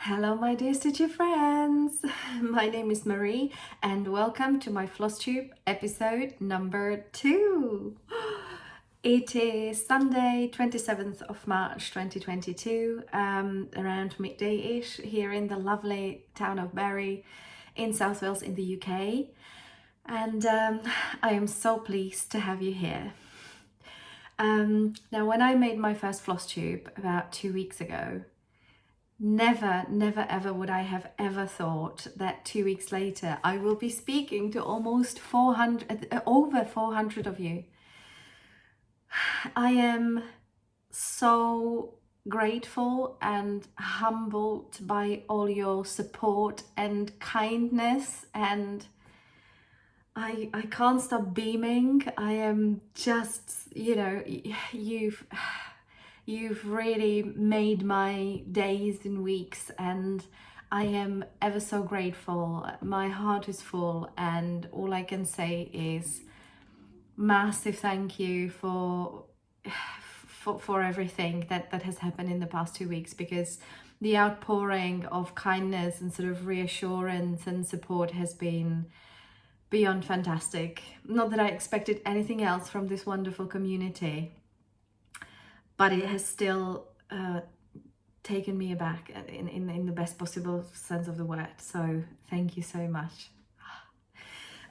Hello my dear Stitchy friends! My name is Marie and welcome to my Flosstube episode number 2. It is Sunday 27th of March 2022, around midday-ish here in the lovely town of Barry in South Wales in the UK, and I am so pleased to have you here. Now when I made my first Flosstube about 2 weeks ago, never ever would I have ever thought that 2 weeks later I will be speaking to almost 400, over 400 of you. I am so grateful and humbled by all your support and kindness, and I can't stop beaming. I am just, you've really made my days and weeks, and I am ever so grateful. My heart is full, and all I can say is massive thank you for everything that has happened in the past 2 weeks, because the outpouring of kindness and sort of reassurance and support has been beyond fantastic. Not that I expected anything else from this wonderful community, but it has still taken me aback in the best possible sense of the word. So thank you so much.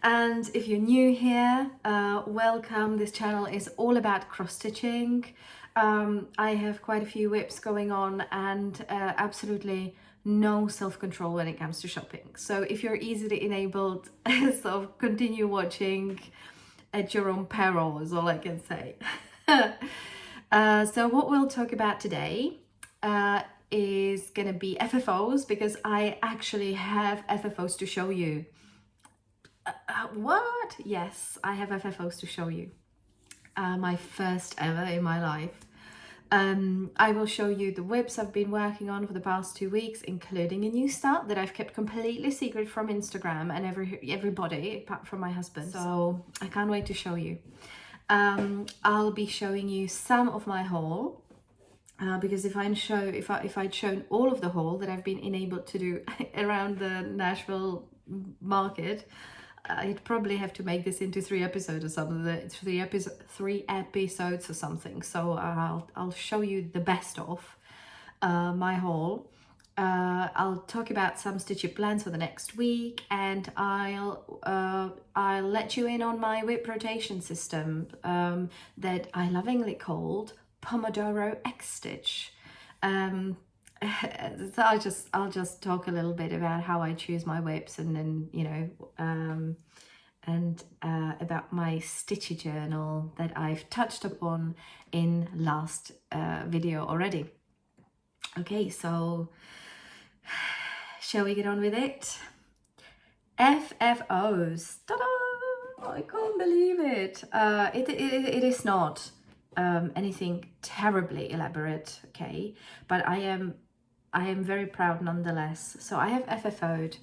And if you're new here, welcome. This channel is all about cross-stitching. I have quite a few WIPs going on, and absolutely no self-control when it comes to shopping. So if you're easily enabled, so continue watching at your own peril is all I can say. So what we'll talk about today is going to be FFOs, because I actually have FFOs to show you. What? Yes, I have FFOs to show you. My first ever in my life. I will show you the WIPs I've been working on for the past 2 weeks, including a new start that I've kept completely secret from Instagram and everybody apart from my husband. So I can't wait to show you. I'll be showing you some of my haul, because if I'd shown all of the haul that I've been enabled to do around the Nashville market, I'd probably have to make this into 3 episodes or something. 3 episodes or something. So I'll show you the best of my haul. I'll talk about some Stitchy plans for the next week, and I'll let you in on my WIP rotation system that I lovingly called Pomodoro X Stitch. So I'll just talk a little bit about how I choose my WIPs, and then about my Stitchy journal that I've touched upon in last video already. Okay, so shall we get on with it? FFOs. Ta-da! I can't believe it. It is not anything terribly elaborate, okay? But I am very proud nonetheless. So I have FFO'd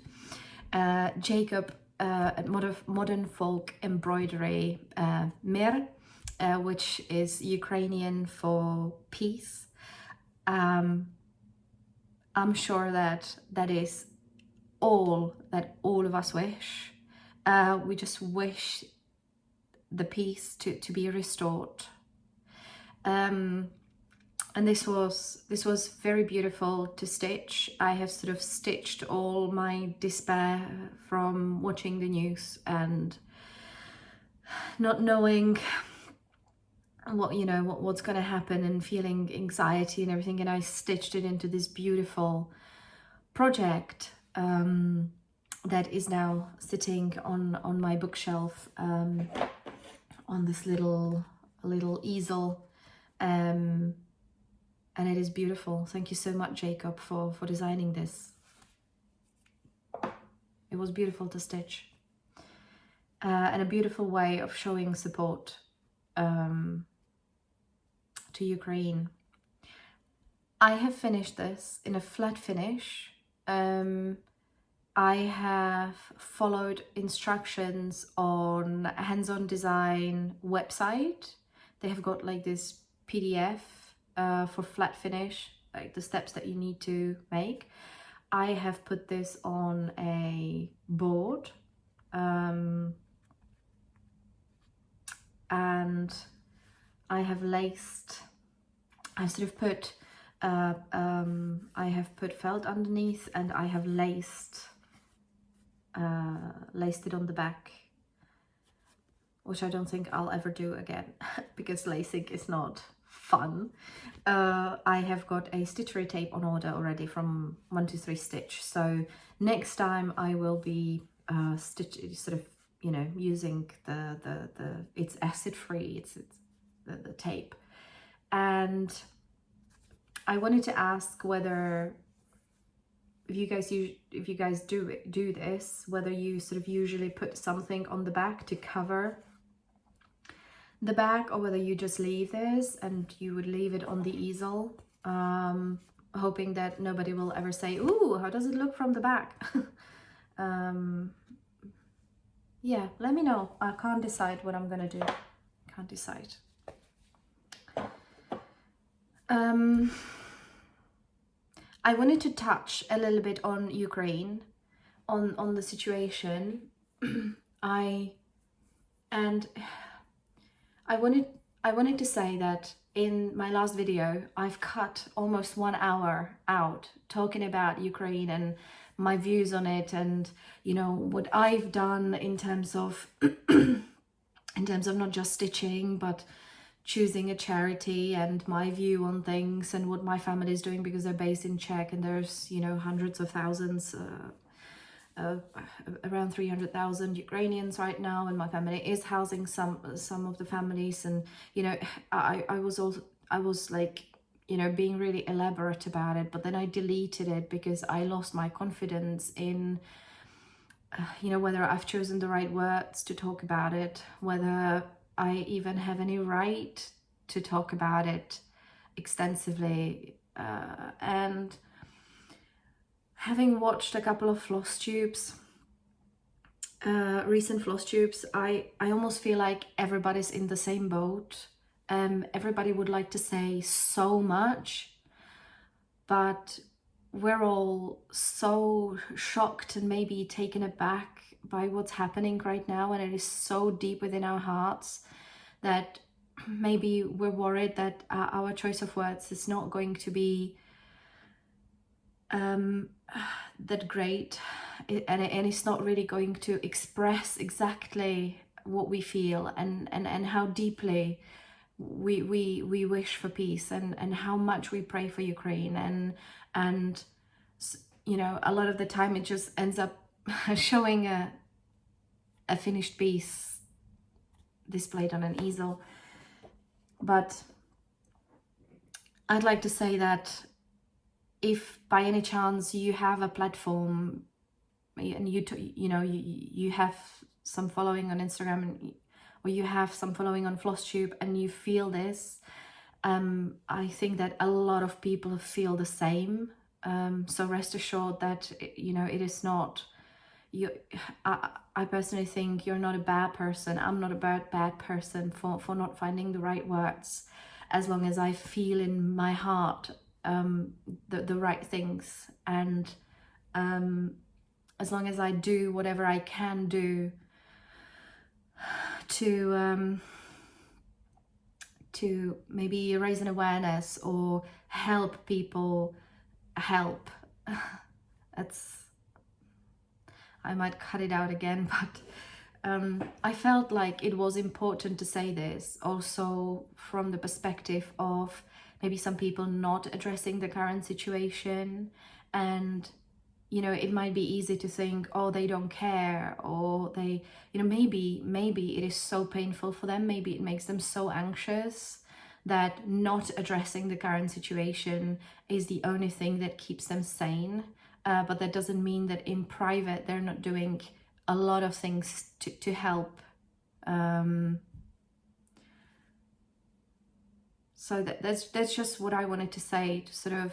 Jacob at Modern Folk Embroidery Mir, which is Ukrainian for peace. I'm sure that is all that all of us wish. We just wish the peace to be restored. And this was very beautiful to stitch. I have sort of stitched all my despair from watching the news and not knowing what's going to happen, and feeling anxiety and everything, and I stitched it into this beautiful project that is now sitting on my bookshelf, on this little easel, and it is beautiful. Thank you so much, Jacob, for designing this. It was beautiful to stitch, and a beautiful way of showing support to Ukraine. I have finished this in a flat finish. I have followed instructions on Hands-On Design website. They have got like this PDF for flat finish, like the steps that you need to make. I have put this on a board, and I have laced, I've sort of put, I have put felt underneath, and I have laced it on the back, which I don't think I'll ever do again because lacing is not fun. I have got a stitchery tape on order already from 123 Stitch, so next time I will be using it's acid free, it's the tape. And I wanted to ask whether if you guys do this, whether you sort of usually put something on the back to cover the back, or whether you just leave this and you would leave it on the easel, hoping that nobody will ever say, "Ooh, how does it look from the back?" Yeah, let me know. I can't decide what I'm gonna do. Can't decide. I wanted to touch a little bit on Ukraine, on the situation. I wanted to say that in my last video, I've cut almost 1 hour out talking about Ukraine and my views on it, and what I've done in terms of not just stitching, but choosing a charity, and my view on things, and what my family is doing, because they're based in Czech, and there's hundreds of thousands, around 300,000 Ukrainians right now, and my family is housing some of the families. And I was like being really elaborate about it, but then I deleted it because I lost my confidence in whether I've chosen the right words to talk about it, whether I even have any right to talk about it extensively. And having watched a couple of Flosstubes, recent Flosstubes, I almost feel like everybody's in the same boat. Everybody would like to say so much, but we're all so shocked and maybe taken aback by what's happening right now, and it is so deep within our hearts that maybe we're worried that our choice of words is not going to be that great, and it's not really going to express exactly what we feel, and how deeply we wish for peace, and how much we pray for Ukraine, and a lot of the time it just ends up showing a finished piece displayed on an easel. But I'd like to say that if by any chance you have a platform and you have some following on Instagram, or you have some following on Flosstube, and you feel this, I think that a lot of people feel the same. So rest assured that it is not you. I personally think you're not a bad person. I'm not a bad person for not finding the right words, as long as I feel in my heart the right things, and as long as I do whatever I can do to maybe raise an awareness or help people help. I might cut it out again, but I felt like it was important to say this also from the perspective of maybe some people not addressing the current situation. And it might be easy to think, oh, they don't care, or they, maybe it is so painful for them, maybe it makes them so anxious that not addressing the current situation is the only thing that keeps them sane. But that doesn't mean that in private they're not doing a lot of things to help. So that's just what I wanted to say, to sort of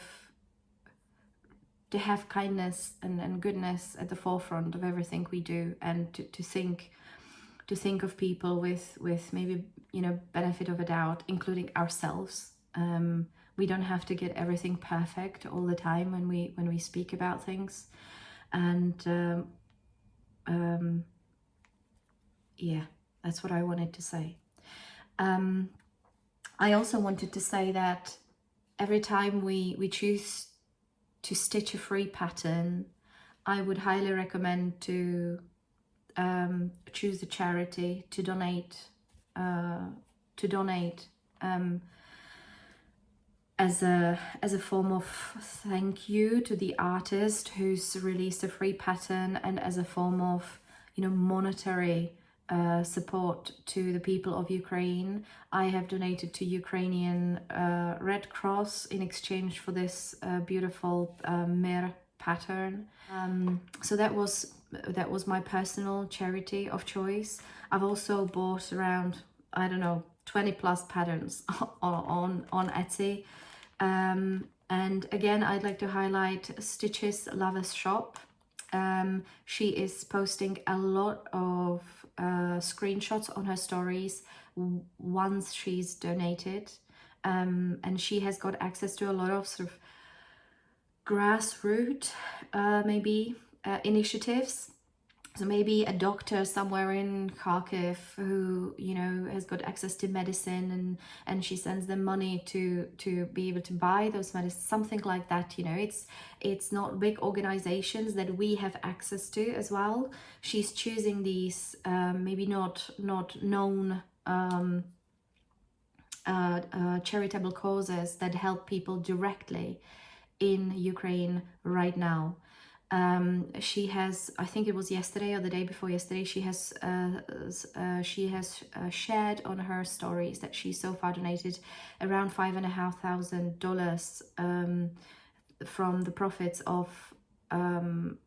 to have kindness and goodness at the forefront of everything we do, and to think of people with maybe benefit of a doubt, including ourselves, We don't have to get everything perfect all the time when we speak about things. And yeah, that's what I wanted to say. I also wanted to say that every time we choose to stitch a free pattern, I would highly recommend to choose a charity to donate as a form of thank you to the artist who's released a free pattern, and as a form of, you know, monetary support to the people of Ukraine. I have donated to Ukrainian Red Cross in exchange for this beautiful Mir pattern. So that was my personal charity of choice. I've also bought around, I don't know, 20 plus patterns on Etsy. And again, I'd like to highlight Stitch's Lover's Shop. She is posting a lot of screenshots on her stories once she's donated, and she has got access to a lot of sort of grassroots maybe initiatives. So maybe a doctor somewhere in Kharkiv who, you know, has got access to medicine, and she sends them money to be able to buy those medicines, something like that. You know, it's not big organizations that we have access to as well. She's choosing these maybe not known charitable causes that help people directly in Ukraine right now. She has, I think it was yesterday or the day before yesterday, she has shared on her stories that she so far donated around $5,500 from the profits of the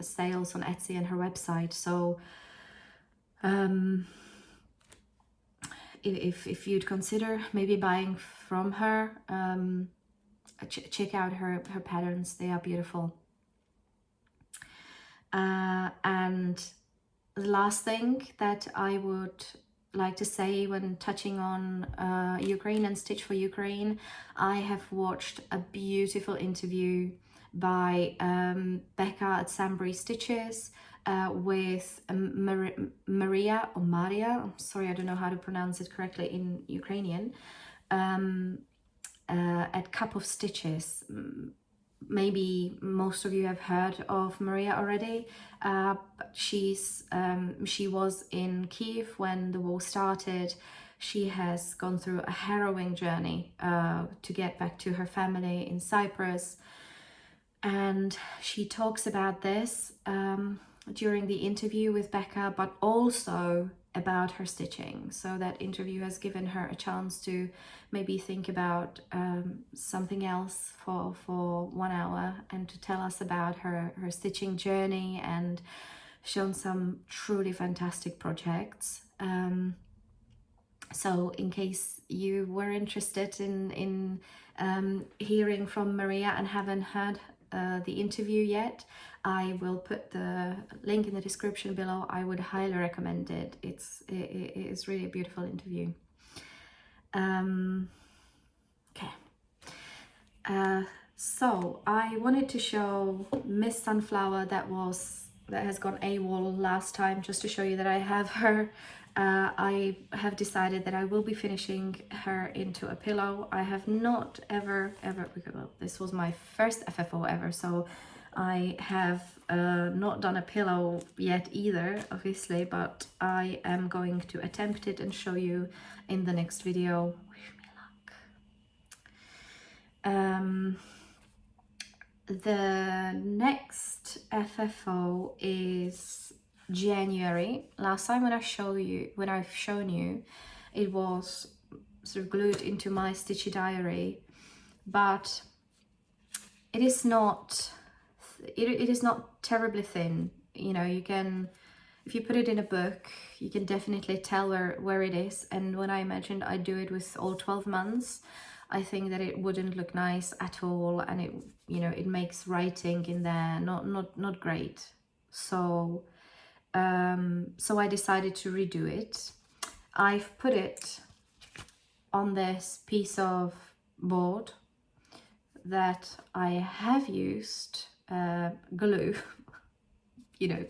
sales on Etsy and her website. So if you'd consider maybe buying from her, check out her patterns. They are beautiful. And the last thing that I would like to say when touching on Ukraine and Stitch for Ukraine, I have watched a beautiful interview by Becca at Sambury Stitches with Maria, I'm sorry, I don't know how to pronounce it correctly in Ukrainian, at Cup of Stitches. Maybe most of you have heard of Maria already, but she was in Kiev when the war started. She has gone through a harrowing journey to get back to her family in Cyprus, and she talks about this during the interview with Becca, but also about her stitching. So that interview has given her a chance to maybe think about something else for 1 hour, and to tell us about her stitching journey, and shown some truly fantastic projects. So in case you were interested in hearing from Maria and haven't heard the interview yet, I will put the link in the description below. I would highly recommend it. It is really a beautiful interview. Okay. So I wanted to show Miss Sunflower that has gone AWOL last time, just to show you that I have her. I have decided that I will be finishing her into a pillow. I have not ever, well, this was my first FFO ever, so I have not done a pillow yet either, obviously, but I am going to attempt it and show you in the next video. Wish me luck. The next FFO is January. Last time when I've shown you, it was sort of glued into my Stitchy diary, but it is not terribly thin. You know, you can, if you put it in a book, you can definitely tell where it is. And when I imagined I'd do it with all 12 months, I think that it wouldn't look nice at all, and it, you know, it makes writing in there not great. So so I decided to redo it. I've put it on this piece of board that I have used glue. You know,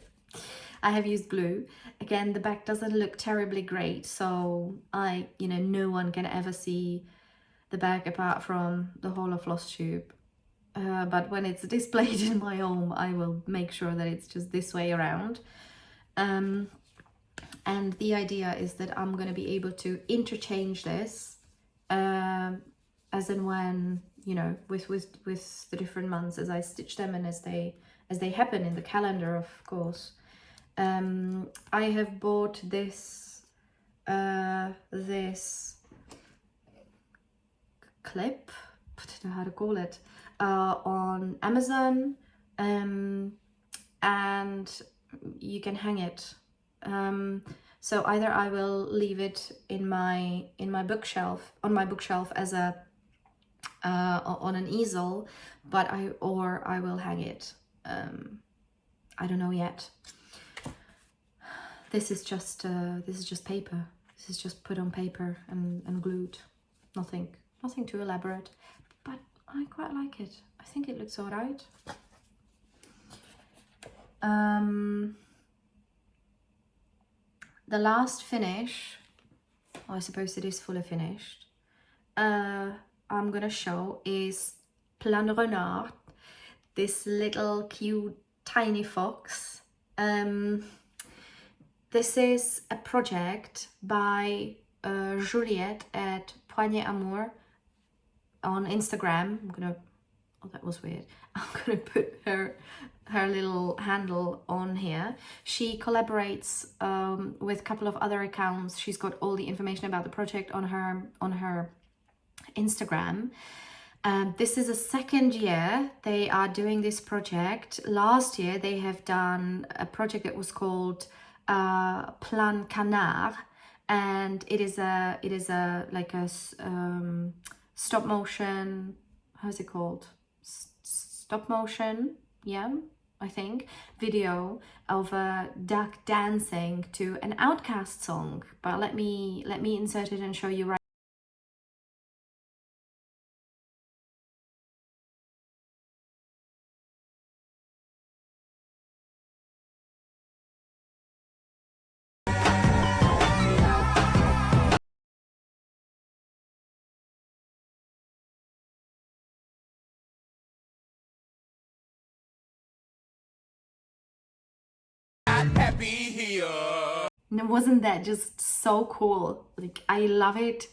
I have used glue. Again, the back doesn't look terribly great, so no one can ever see the back apart from the whole of Flosstube. But when it's displayed in my home, I will make sure that it's just this way around. And the idea is that I'm going to be able to interchange this as and when, with the different months as I stitch them and as they happen in the calendar, of course. I have bought this clip, I don't know how to call it, on Amazon, and you can hang it. So either I will leave it in my bookshelf, on my bookshelf as a on an easel, or I will hang it. I don't know yet. This is just paper. This is just put on paper and glued. Nothing too elaborate, but I quite like it. I think it looks all right. The last finish, I suppose it is fully finished, I'm gonna show is Plan Renard, this little cute tiny fox. This is a project by Juliette at Poignet Amour on Instagram. Oh, that was weird. I'm gonna put her little handle on here. She collaborates with a couple of other accounts. She's got all the information about the project on her Instagram. This is the second year they are doing this project. Last year they have done a project that was called Plan Canard, and it is a like a stop motion. How's it called? Stop motion, yeah, I think, video of a duck dancing to an Outcast song. But let me insert it and show you right. Happy here. And wasn't that just so cool? Like, I love it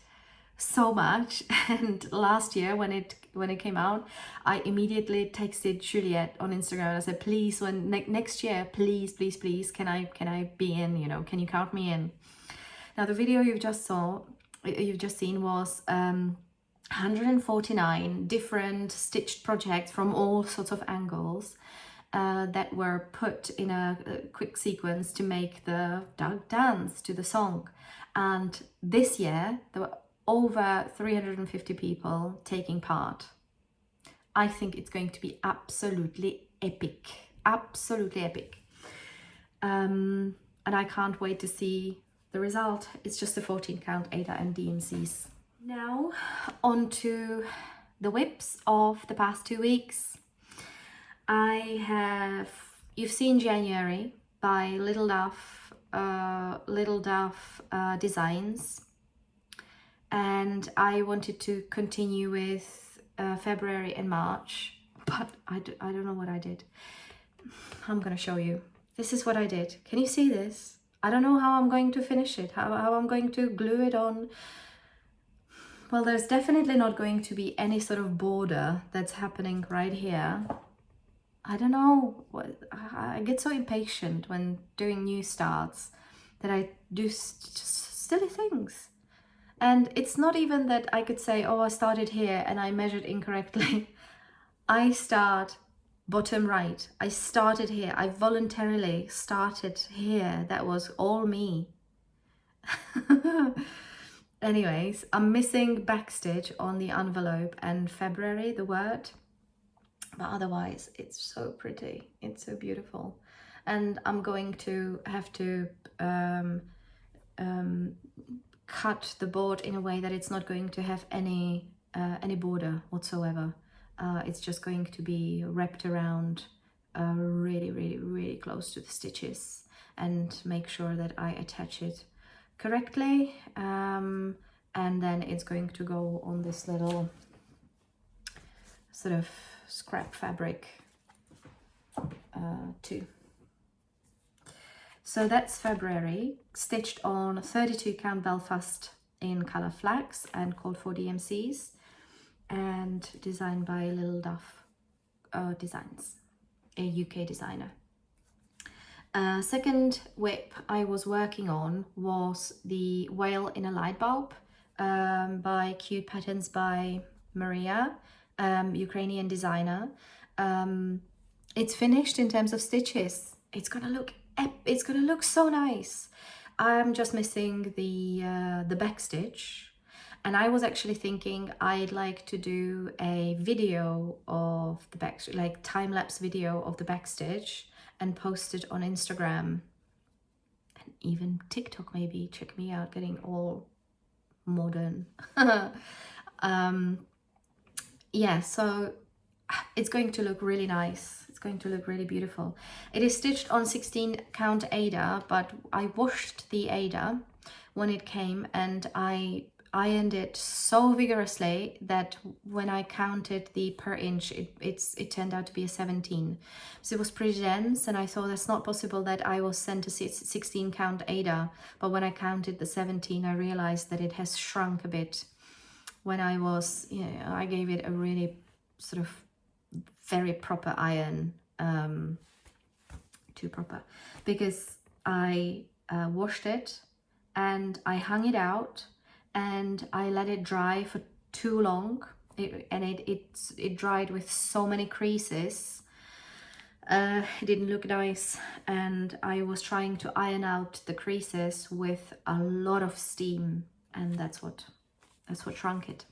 so much. And last year when it came out, I immediately texted Juliette on Instagram and I said, please, when next year, please, can I be in, can you count me in? Now the video you've just seen was 149 different stitched projects from all sorts of angles that were put in a quick sequence to make the duck dance to the song. And this year there were over 350 people taking part. I think it's going to be absolutely epic, absolutely epic. And I can't wait to see the result. It's just a 14 count Ada and DMCs. Now on to the WIPs of the past 2 weeks. You've seen January by Little Duff Designs, and I wanted to continue with February and March, but I don't know what I did. I'm gonna show you. This is what I did. Can you see this? I don't know how I'm going to finish it, how I'm going to glue it on. Well, there's definitely not going to be any sort of border that's happening right here. I don't know, I get so impatient when doing new starts that I do just silly things. And it's not even that I could say, oh, I started here and I measured incorrectly. I start bottom right. I started here. I voluntarily started here. That was all me. Anyways, I'm missing backstitch on the envelope and February, the word. But otherwise, it's so pretty. It's so beautiful. And I'm going to have to cut the board in a way that it's not going to have any any border whatsoever. It's just going to be wrapped around really, really, really close to the stitches, and make sure that I attach it correctly. And then it's going to go on this little sort of scrap fabric too. So that's February, stitched on 32 count Belfast in color flax and called for DMCs, and designed by Little Duff Designs, a UK designer. Second WIP I was working on was the Whale in a Light Bulb by Cute Patterns by Maria, Ukrainian designer. It's finished in terms of stitches. It's gonna look so nice. I'm just missing the back stitch, and I was actually thinking I'd like to do a video of the back, like time-lapse video of the back stitch, and post it on Instagram and even TikTok maybe. Check me out, getting all modern. Yeah, so it's going to look really nice. It's going to look really beautiful. It is stitched on 16 count Aida, but I washed the Aida when it came, and I ironed it so vigorously that when I counted the per inch, it turned out to be a 17. So it was pretty dense, and I thought that's not possible that I was sent a 16 count Aida. But when I counted the 17, I realized that it has shrunk a bit. When I was, I gave it a really sort of very proper iron, too proper, because I washed it and I hung it out and I let it dry for too long. It dried with so many creases. It didn't look nice, and I was trying to iron out the creases with a lot of steam, and that's what shrunk it.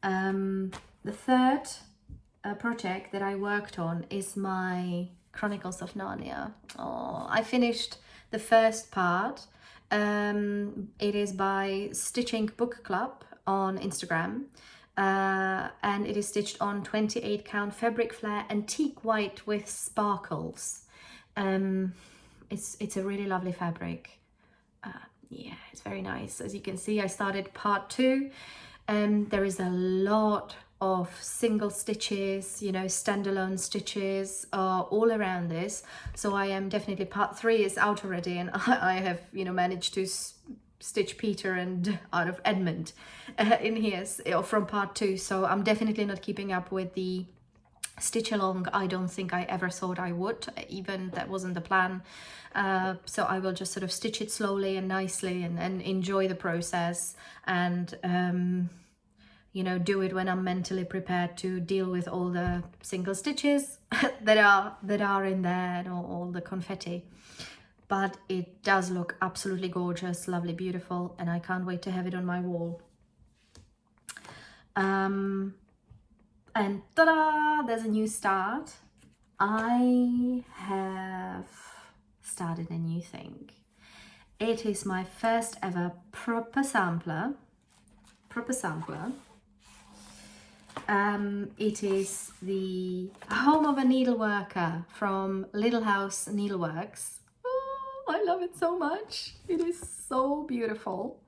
The third project that I worked on is my Chronicles of Narnia. Oh, I finished the first part. It is by Stitching Book Club on Instagram, and it is stitched on 28 count fabric flare antique white with sparkles. It's a really lovely fabric. Yeah, it's very nice. As you can see, I started part 2. There is a lot of single stitches, standalone stitches all around this. So I am definitely, part 3 is out already, and I have, managed to stitch Peter and out of Edmund in here from part 2. So I'm definitely not keeping up with the stitch along. I don't think I ever thought I would, even that wasn't the plan. So I will just sort of stitch it slowly and nicely, and enjoy the process, and do it when I'm mentally prepared to deal with all the single stitches that are in there, and all the confetti. But it does look absolutely gorgeous, lovely, beautiful, and I can't wait to have it on my wall. And ta-da! There's a new start. I have started a new thing. It is my first ever proper sampler. It is the Home of a Needleworker from Little House Needleworks. Oh, I love it so much. It is so beautiful.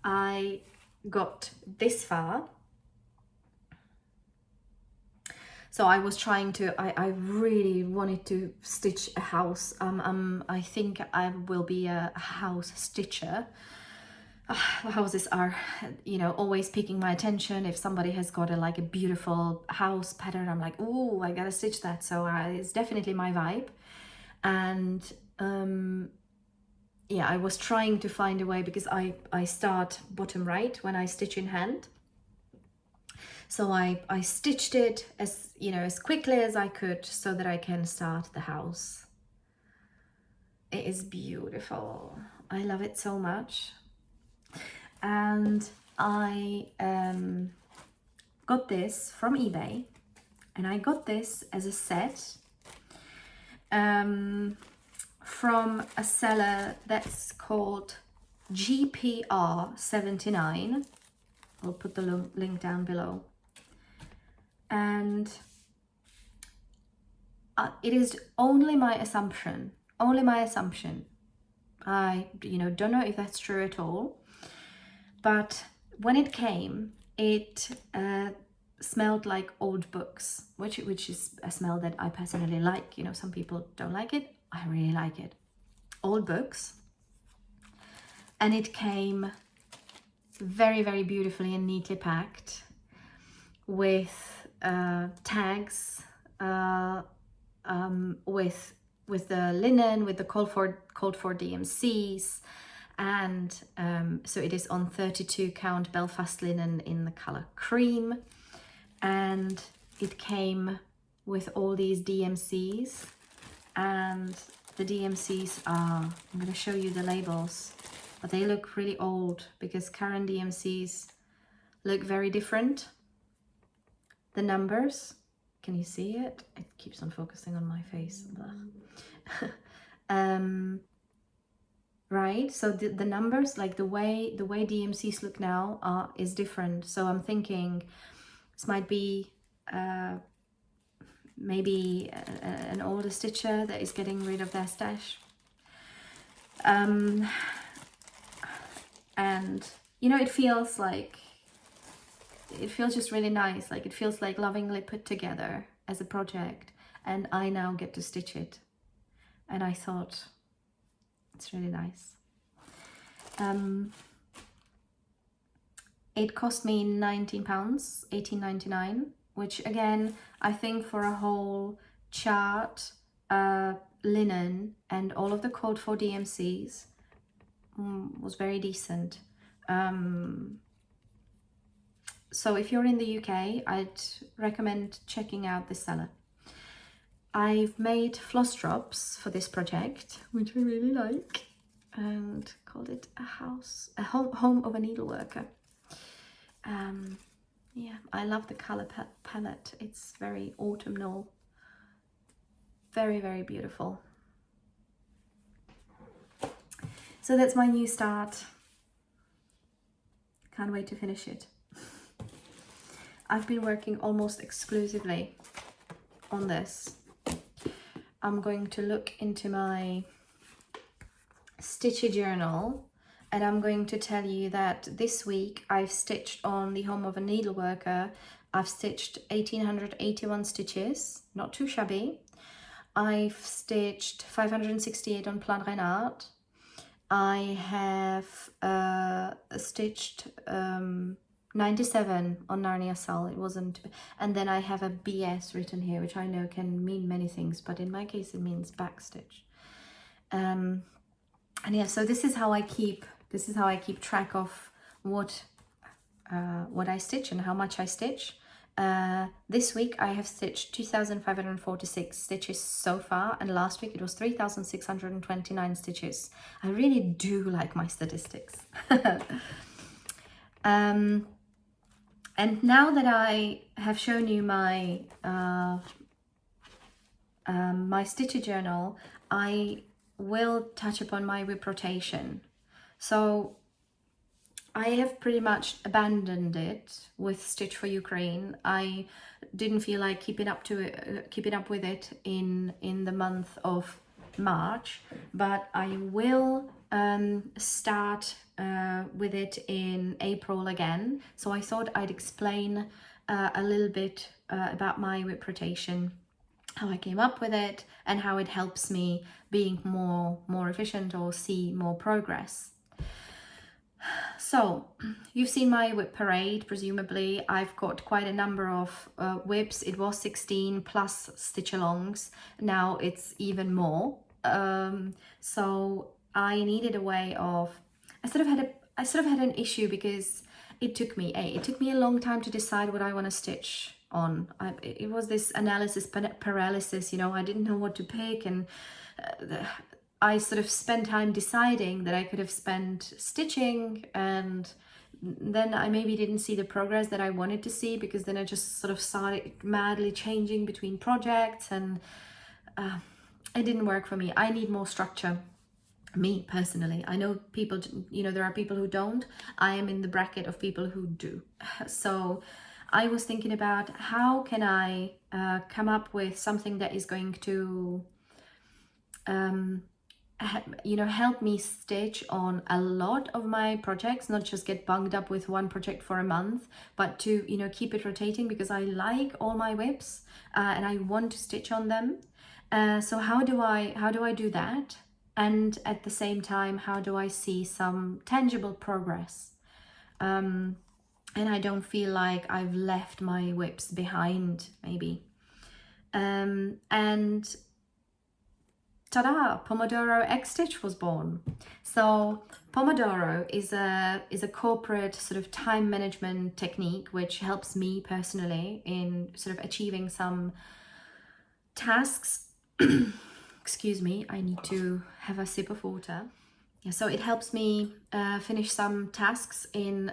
I got this far. So I was trying to, I really wanted to stitch a house. I think I will be a house stitcher. Houses are, always piquing my attention. If somebody has got a beautiful house pattern, I'm like, ooh, I gotta stitch that. So it's definitely my vibe. And yeah, I was trying to find a way, because I start bottom right when I stitch in hand. So I stitched it as quickly as I could so that I can start the house. It is beautiful. I love it so much. And I got this from eBay, and I got this as a set from a seller that's called GPR 79. I'll put the link down below. And it is only my assumption. I, don't know if that's true at all. But when it came, it smelled like old books, which is a smell that I personally like. Some people don't like it. I really like it. Old books. And it came very, very beautifully and neatly packed with tags, with the linen, with the code for DMCs, and so it is on 32 count Belfast linen in the color cream, and it came with all these DMCs, and the DMCs are, I'm going to show you the labels, but they look really old because current DMCs look very different. The numbers, can you see it? It keeps on focusing on my face. Right, so the numbers, like the way DMCs look now is different. So I'm thinking this might be maybe an older stitcher that is getting rid of their stash. And it feels just really nice. Like it feels like lovingly put together as a project, and I now get to stitch it. And I thought it's really nice. It cost me £19, £18.99, which again, I think for a whole chart, linen and all of the code for DMCs was very decent. So if you're in the UK, I'd recommend checking out this seller. I've made floss drops for this project, which I really like, and called it a home of a needleworker. Yeah, I love the color palette. It's very autumnal, very, very beautiful. So that's my new start. Can't wait to finish it. I've been working almost exclusively on this. I'm going to look into my Stitchy journal, and I'm going to tell you that this week I've stitched on the Home of a Needleworker. I've stitched 1881 stitches, not too shabby. I've stitched 568 on Plan Renard. I have stitched 97 on Narnia Sal. It wasn't, and then I have a BS written here, which I know can mean many things, but in my case it means backstitch. And yeah, so this is how I keep track of what I stitch and how much I stitch. This week I have stitched 2,546 stitches so far, and last week it was 3,629 stitches. I really do like my statistics. And now that I have shown you my my Stitchy journal, I will touch upon my WIP rotation. So I have pretty much abandoned it with Stitch for Ukraine. I didn't feel like keeping up with it in the month of March, but I will start with it in April again. So I thought I'd explain a little bit about my WIP rotation, how I came up with it, and how it helps me being more efficient or see more progress. So you've seen my WIP parade, presumably. I've got quite a number of WIPs. It was 16 plus stitch alongs. Now it's even more. So I needed a way of, I sort of had an issue because it took me a long time to decide what I want to stitch on. It was this analysis paralysis, I didn't know what to pick, and I sort of spent time deciding that I could have spent stitching, and then I maybe didn't see the progress that I wanted to see, because then I just sort of started madly changing between projects, and it didn't work for me. I need more structure. Me personally, I know people, you know, there are people who don't. I am in the bracket of people who do. So I was thinking about how can I come up with something that is going to you know, help me stitch on a lot of my projects, not just get bunged up with one project for a month, but to, you know, keep it rotating, because I like all my WIPs and I want to stitch on them. So how do I do that? And at the same time, how do I see some tangible progress? And I don't feel like I've left my WIPs behind, maybe. And ta-da! Pomodoro X Stitch was born. So Pomodoro is a corporate sort of time management technique which helps me personally in sort of achieving some tasks. Excuse me, I need to have a sip of water. Yeah, so it helps me finish some tasks in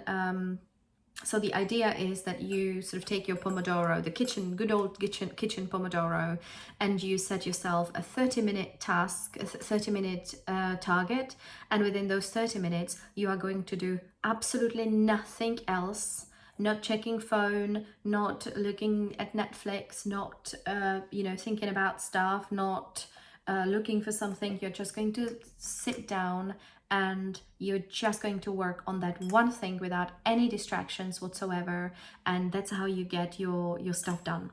so the idea is that you sort of take your Pomodoro, the good old kitchen Pomodoro, and you set yourself a 30-minute task, a 30-minute target, and within those 30 minutes, you are going to do absolutely nothing else. Not checking phone, not looking at Netflix, not you know, thinking about stuff, not looking for something. You're just going to sit down and you're just going to work on that one thing without any distractions whatsoever, and that's how you get your stuff done.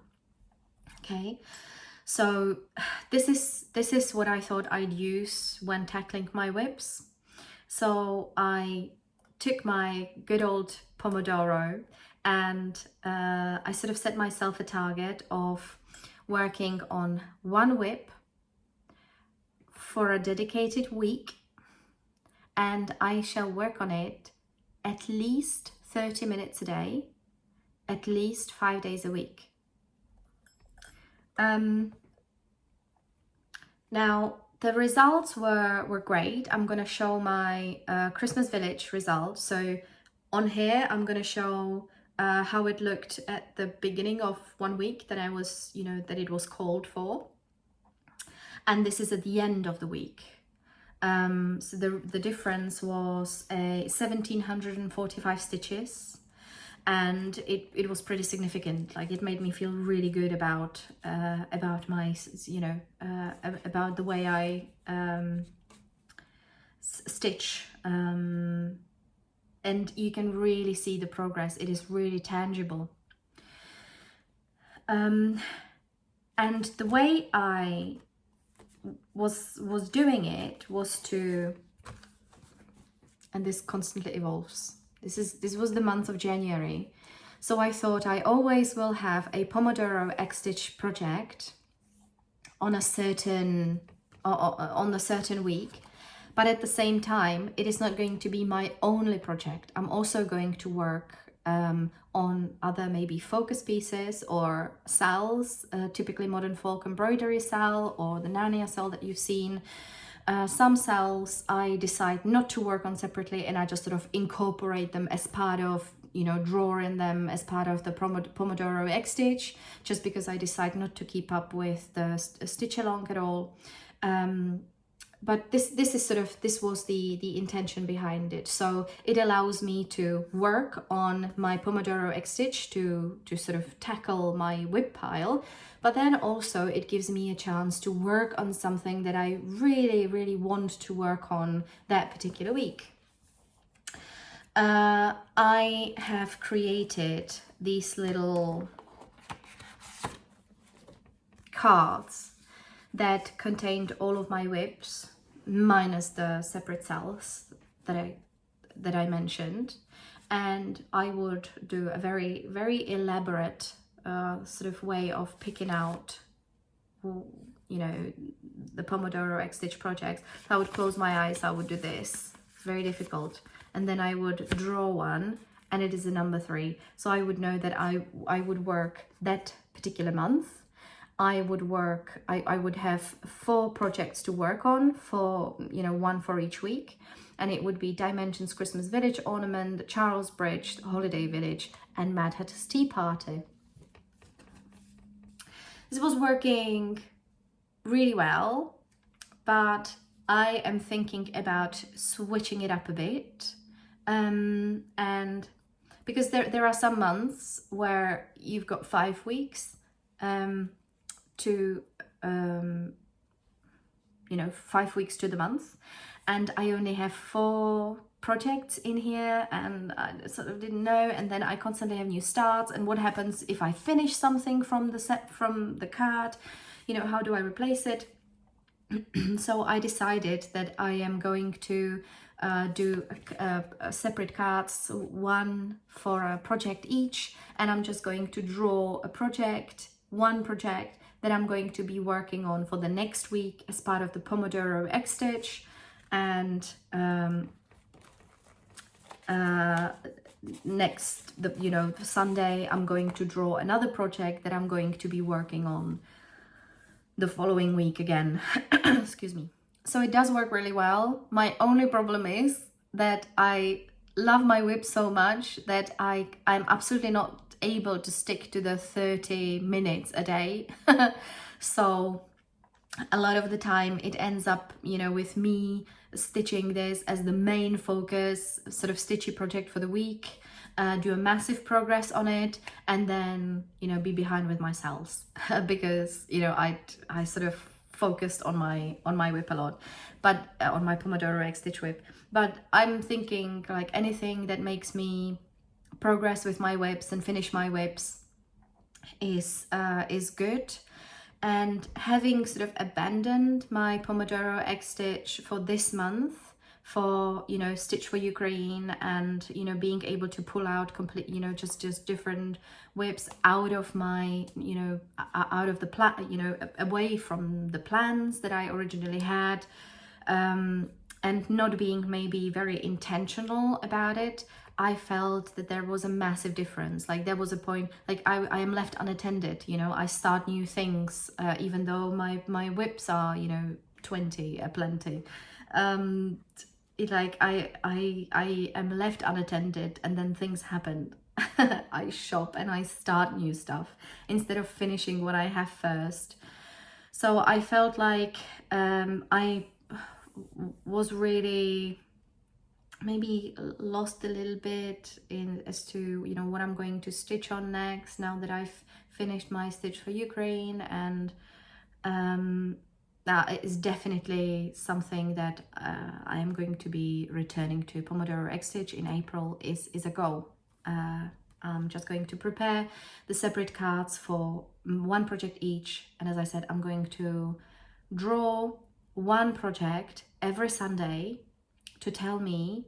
Okay, so this is what I thought I'd use when tackling my WIPs. So I took my good old Pomodoro and I sort of set myself a target of working on one WIP for a dedicated week, and I shall work on it at least 30 minutes a day, at least 5 days a week. Now, the results were great. I'm going to show my Christmas Village results. So on here, I'm going to show how it looked at the beginning of 1 week that I was, you know, that it was called for. And this is at the end of the week. So the difference was 1,745 stitches, and it was pretty significant. Like, it made me feel really good about my, you know, about the way I stitch, and you can really see the progress. It is really tangible. And the way I was doing it was to, and this constantly evolves. This was the month of January, so I thought I always will have a Pomodoro X Stitch project on a certain week, but at the same time, it is not going to be my only project. I'm also going to work on other maybe focus pieces or sals, typically modern folk embroidery sal or the Narnia sal that you've seen. Some sals I decide not to work on separately, and I just sort of incorporate them as part of, you know, drawing them as part of the Pomodoro X Stitch, just because I decide not to keep up with the stitch along at all. But this was the intention behind it. So it allows me to work on my Pomodoro X Stitch to sort of tackle my WIP pile, but then also it gives me a chance to work on something that I really, really want to work on that particular week. I have created these little cards that contained all of my WIPs, minus the separate cells that I mentioned, and I would do a very, very elaborate sort of way of picking out, you know, the Pomodoro X Stitch projects. I would close my eyes, I would do this, very difficult, and then I would draw one, and it is a number 3, so I would know that I would work that particular month. I would have 4 projects to work on, for, you know, 1 for each week, and it would be Dimensions Christmas Village Ornament, Charles Bridge Holiday Village, and Mad Hatter's Tea Party. This was working really well, but I am thinking about switching it up a bit. And because there are some months where you've got 5 weeks to 5 weeks to the month, and I only have 4 projects in here, and I sort of didn't know, and then I constantly have new starts, and what happens if I finish something from the card, how do I replace it? So I decided that I am going to do separate cards, one for a project each, and I'm just going to draw one project that I'm going to be working on for the next week as part of the Pomodoro X Stitch. And Sunday I'm going to draw another project that I'm going to be working on the following week again. Excuse me. So it does work really well. My only problem is that I love my WIP so much that I'm absolutely not able to stick to the 30 minutes a day. So a lot of the time it ends up, with me stitching this as the main focus, sort of stitchy project for the week, do a massive progress on it, and then, be behind with my cells because, I sort of focused on my WIP a lot, but on my Pomodoro X Stitch WIP. But I'm thinking like anything that makes me progress with my WIPs and finish my WIPs is good. And having sort of abandoned my Pomodoro X Stitch for this month, for Stitch for Ukraine, and being able to pull out complete just different WIPs out of my out of the plan, away from the plans that I originally had, and not being maybe very intentional about it, I felt that there was a massive difference. Like there was a point, like I am left unattended, I start new things, even though my WIPs are, 20 plenty. I am left unattended, and then things happen. I shop and I start new stuff instead of finishing what I have first. So I felt like I was really maybe lost a little bit as to what I'm going to stitch on next, now that I've finished my Stitch for Ukraine. And that is definitely something that I am going to be returning to. Pomodoro X Stitch in April is a go. I'm just going to prepare the separate cards for one project each, and as I said, I'm going to draw one project every Sunday to tell me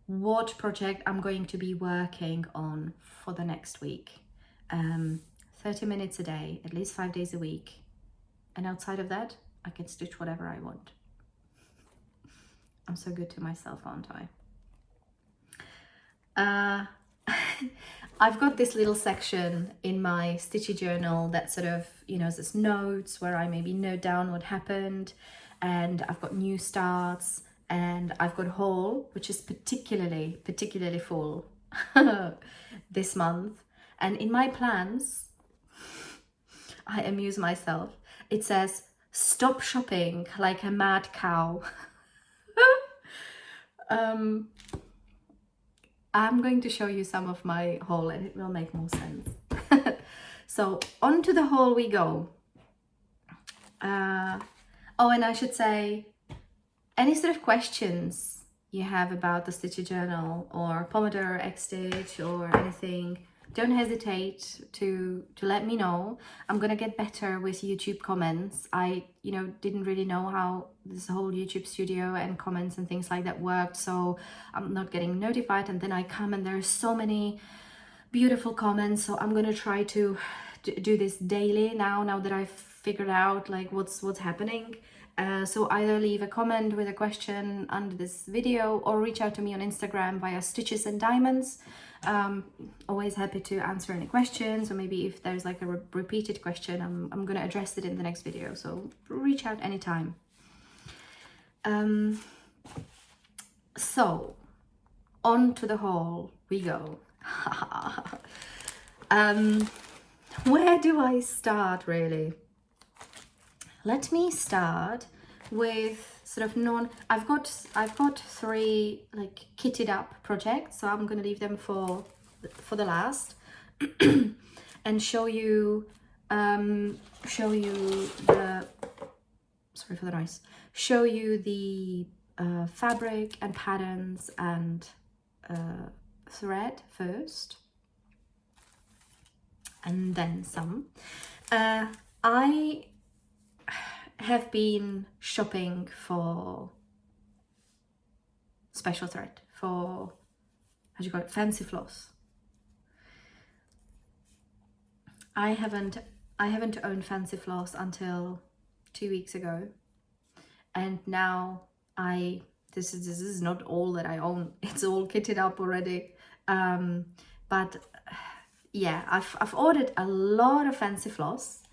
what project I'm going to be working on for the next week. 30 minutes a day, at least 5 days a week, and outside of that I can stitch whatever I want. I'm so good to myself, aren't I? I've got this little section in my Stitchy journal that sort of, there's notes where I maybe note down what happened, and I've got new starts, and I've got haul, which is particularly full this month. And in my plans, I amuse myself. It says, "Stop shopping like a mad cow." I'm going to show you some of my haul and it will make more sense. So on to the haul we go. Oh, and I should say, any sort of questions you have about the Stitchy journal or Pomodoro X Stitch or anything, don't hesitate to let me know. I'm gonna get better with YouTube comments. I didn't really know how this whole YouTube studio and comments and things like that worked, so I'm not getting notified, and then I come and there's so many beautiful comments. So I'm gonna try to do this daily now that I've figured out like what's happening. So either leave a comment with a question under this video or reach out to me on Instagram via Stitches and Diamonds. Always happy to answer any questions, or maybe if there's like a repeated question, I'm gonna address it in the next video, so reach out anytime. So on to the haul we go. Where do I start, really? Let me start with sort of I've got 3 like kitted up projects, so I'm gonna leave them for the last and show you the, sorry for the noise, show you the fabric and patterns and thread first, and then some. I have been shopping for special thread, for, how do you call it, fancy floss. I haven't owned fancy floss until 2 weeks ago, and now this is not all that I own. It's all kitted up already, but yeah, I've ordered a lot of fancy floss.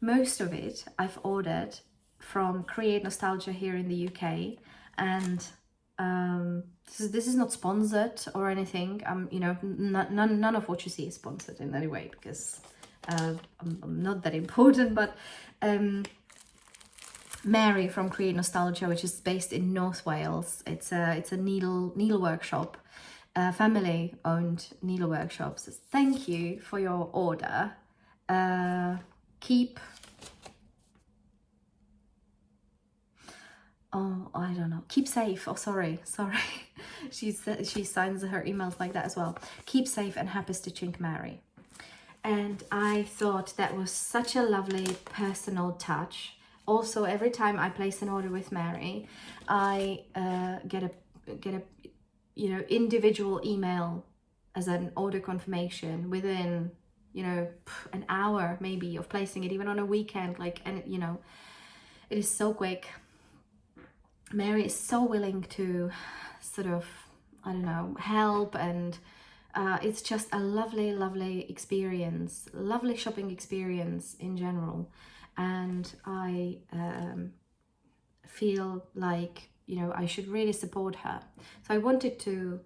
Most of it I've ordered from Create Nostalgia here in the UK, and this is not sponsored or anything. You know, none of what you see is sponsored in any way, because I'm not that important, but Mary from Create Nostalgia, which is based in North Wales, it's a needlework shop, family owned needlework shop, says thank you for your order. Keep safe. Oh, sorry. She signs her emails like that as well. Keep safe and happy stitching, Mary. And I thought that was such a lovely personal touch. Also, every time I place an order with Mary, I get a individual email as an order confirmation within an hour maybe of placing it, even on a weekend. And it is so quick. Mary is so willing to sort of, I don't know, help, and it's just a lovely experience, lovely shopping experience in general. And I feel like, I should really support her. So I wanted to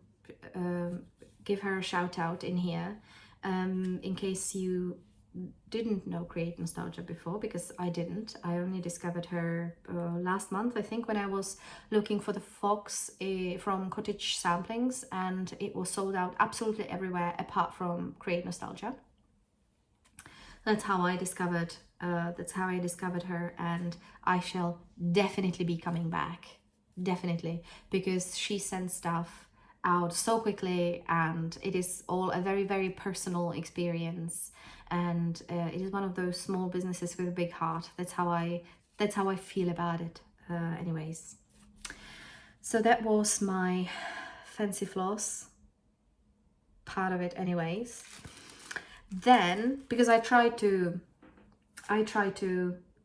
give her a shout out in here, in case you didn't know Create Nostalgia before, because I didn't. I only discovered her last month, I think, when I was looking for the fox from Cottage Samplings, and it was sold out absolutely everywhere apart from Create Nostalgia. That's how I discovered her, and I shall definitely be coming back, definitely, because she sends stuff out so quickly, and it is all a very personal experience, and it is one of those small businesses with a big heart. That's how I feel about it. Anyways, so that was my fancy floss part of it. Anyways, then, because I try to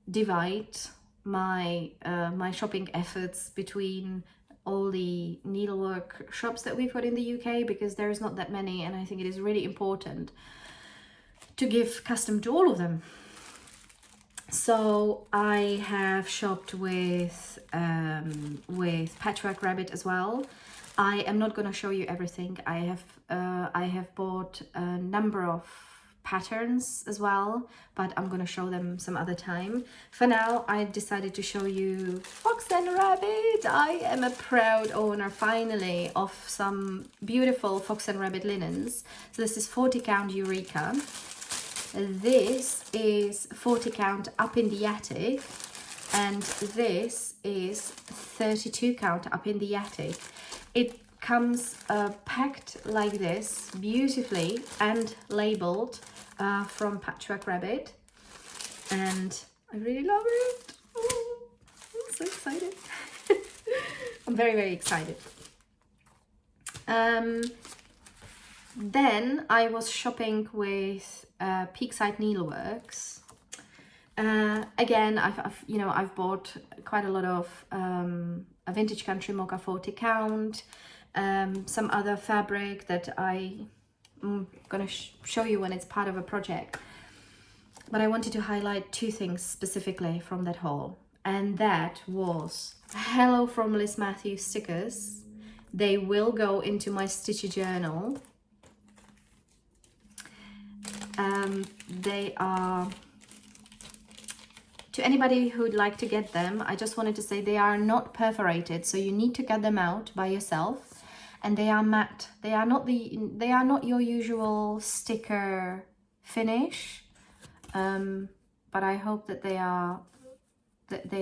divide my my shopping efforts between all the needlework shops that we've got in the UK, because there is not that many, and I think it is really important to give custom to all of them. So I have shopped with Patchwork Rabbit as well. I am not going to show you everything. I have bought a number of patterns as well, but I'm going to show them some other time. For now, I decided to show you Fox and Rabbit. I am a proud owner finally of some beautiful Fox and Rabbit linens. So this is 40 count Eureka. This is 40 count Up in the Attic, and this is 32 count Up in the Attic. It comes packed like this, beautifully, and labeled from Patchwork Rabbit, and I really love it. Oh, I'm so excited. I'm very excited. Then I was shopping with Peakside Needleworks. Again, I've bought quite a lot of a vintage country mocha 40 count, some other fabric that I'm gonna show you when it's part of a project. But I wanted to highlight 2 things specifically from that haul, and that was Hello from Liz Matthews stickers. They will go into my Stitchy journal. They are To anybody who'd like to get them, I just wanted to say they are not perforated, so you need to get them out by yourself, and they are matte. They are not your usual sticker finish, but I hope that they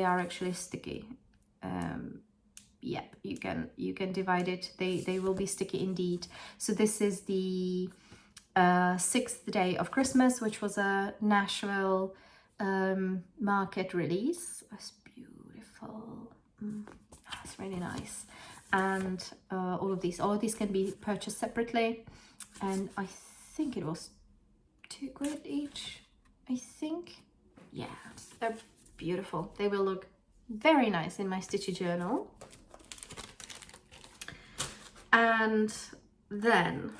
are actually sticky. Yep, you can divide it. They will be sticky indeed. So this is the 6th day of Christmas, which was a Nashville market release. It's beautiful. It's really nice. And all of these can be purchased separately, and I think it was £2 each, I think. Yeah, they're beautiful. They will look very nice in my Stitchy journal. And then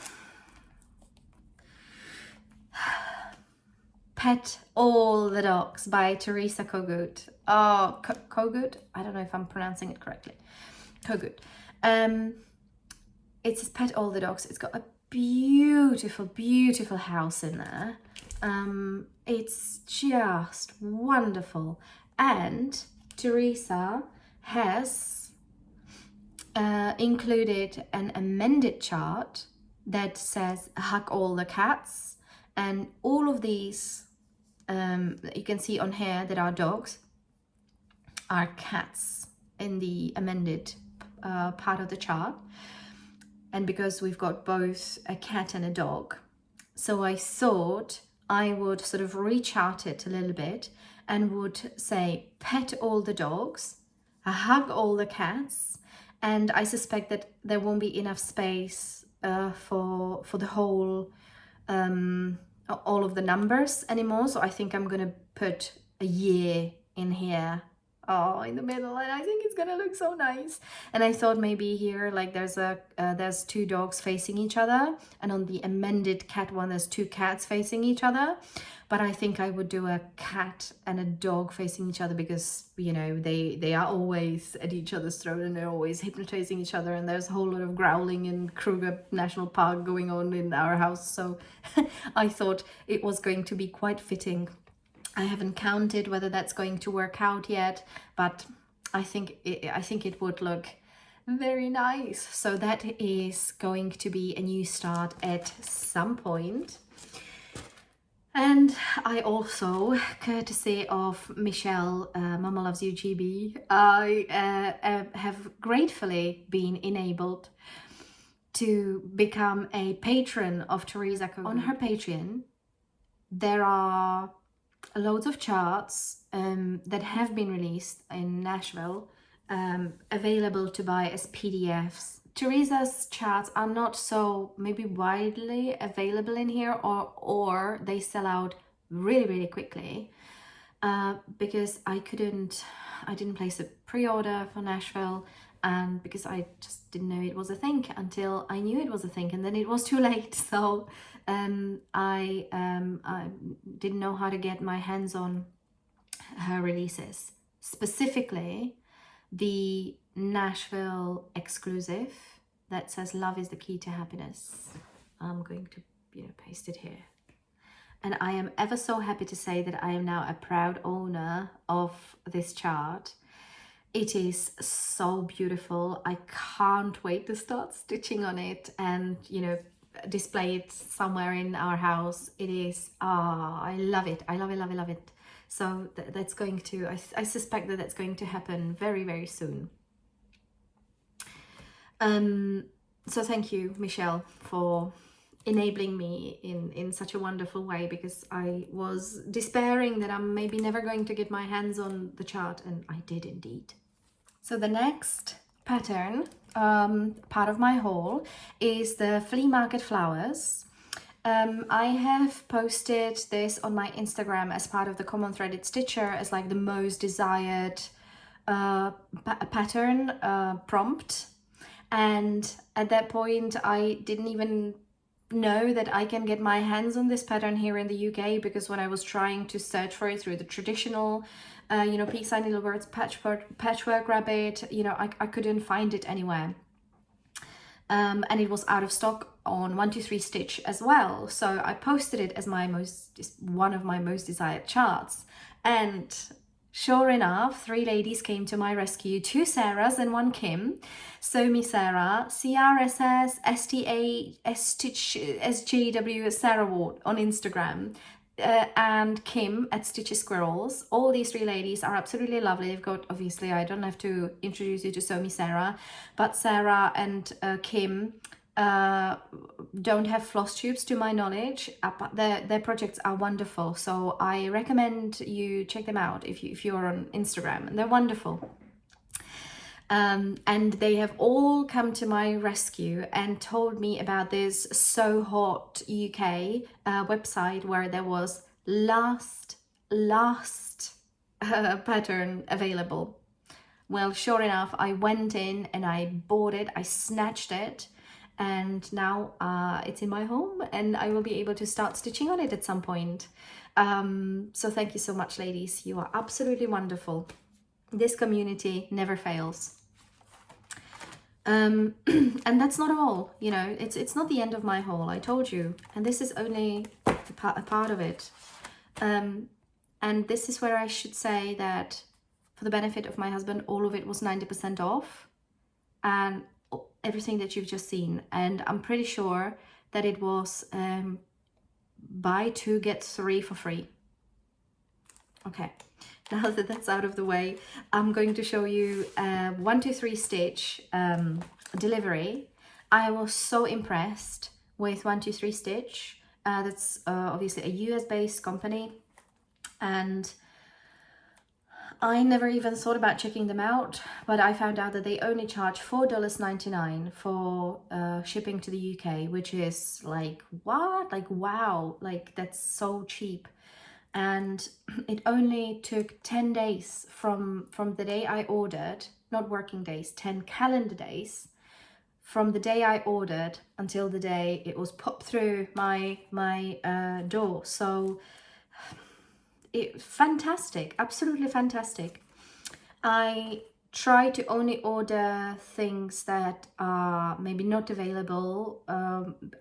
Pet All the Dogs by Teresa Kogut. Oh, Kogut? I don't know if I'm pronouncing it correctly. Kogut. It says Pet All the Dogs. It's got a beautiful, beautiful house in there. It's just wonderful. And Teresa has included an amended chart that says hug all the cats, and all of these you can see on here that are dogs are cats in the amended part of the chart. And because we've got both a cat and a dog, so I thought I would sort of rechart it a little bit and would say pet all the dogs, hug all the cats. And I suspect that there won't be enough space for the whole, all of the numbers anymore. So I think I'm gonna put a year in here, in the middle, and I think it's gonna look so nice. And I thought maybe here, like there's 2 dogs facing each other, and on the amended cat one, there's 2 cats facing each other. But I think I would do a cat and a dog facing each other, because, you know, they are always at each other's throat and they're always hypnotizing each other, and there's a whole lot of growling in Kruger National Park going on in our house. So I thought it was going to be quite fitting. I haven't counted whether that's going to work out yet, but I think it would look very nice. So that is going to be a new start at some point. And I also, courtesy of Michelle, Mama Loves You GB, I have gratefully been enabled to become a patron of Teresa Kogut. On her Patreon, there are loads of charts that have been released in Nashville, available to buy as PDFs. Teresa's charts are not so maybe widely available in here, or they sell out really, really quickly, because I didn't place a pre-order for Nashville, and because I just didn't know it was a thing until I knew it was a thing, and then it was too late. So I didn't know how to get my hands on her releases, specifically the Nashville exclusive that says "Love is the key to happiness." I'm going to, paste it here. And I am ever so happy to say that I am now a proud owner of this chart. It is so beautiful. I can't wait to start stitching on it and, display it somewhere in our house. It is, I love it. I love it, love it, love it. So that's going to, I suspect that that's going to happen very, very soon. So thank you, Michelle, for enabling me in such a wonderful way, because I was despairing that I'm maybe never going to get my hands on the chart, and I did indeed. So the next pattern, part of my haul, is the Flea Market Flowers. I have posted this on my Instagram as part of the Common Threaded Stitcher as like the most desired pattern prompt, and at that point I didn't even know that I can get my hands on this pattern here in the UK, because when I was trying to search for it through the traditional Peakside Needlework's patchwork rabbit, I couldn't find it anywhere. And it was out of stock on 123 Stitch as well. So I posted it as one of my most desired charts, and Sure enough, 3 ladies came to my rescue, 2 Sarahs and 1 Kim. So me Sarah, CRSS, STA, Stitch, SJW, Sarah Ward on Instagram. And Kim at Stitchy Squirrels. All these 3 ladies are absolutely lovely. They've got, obviously, I don't have to introduce you to Somi Sarah, but Sarah and Kim don't have Flosstubes to my knowledge, but their projects are wonderful. So I recommend you check them out if you're on Instagram, and they're wonderful. And they have all come to my rescue and told me about this So Hot UK website where there was last pattern available. Well, sure enough, I went in and I bought it, I snatched it, and now it's in my home and I will be able to start stitching on it at some point. So thank you so much, ladies. You are absolutely wonderful. This community never fails. And that's not all, you know, it's not the end of my haul, I told you, and this is only a part of it. And this is where I should say that for the benefit of my husband, all of it was 90% off, and everything that you've just seen. And I'm pretty sure that it was buy 2 get 3 for free. Okay, now that that's out of the way, I'm going to show you 1, 2, 3 Stitch delivery. I was so impressed with 1, 2, 3 Stitch. That's obviously a US based company, and I never even thought about checking them out, but I found out that they only charge $4.99 for shipping to the UK, which is like, what? Like, wow, like that's so cheap. And it only took 10 days from the day I ordered, not working days, 10 calendar days, from the day I ordered until the day it was popped through my door. So fantastic, absolutely fantastic. I try to only order things that are maybe not available.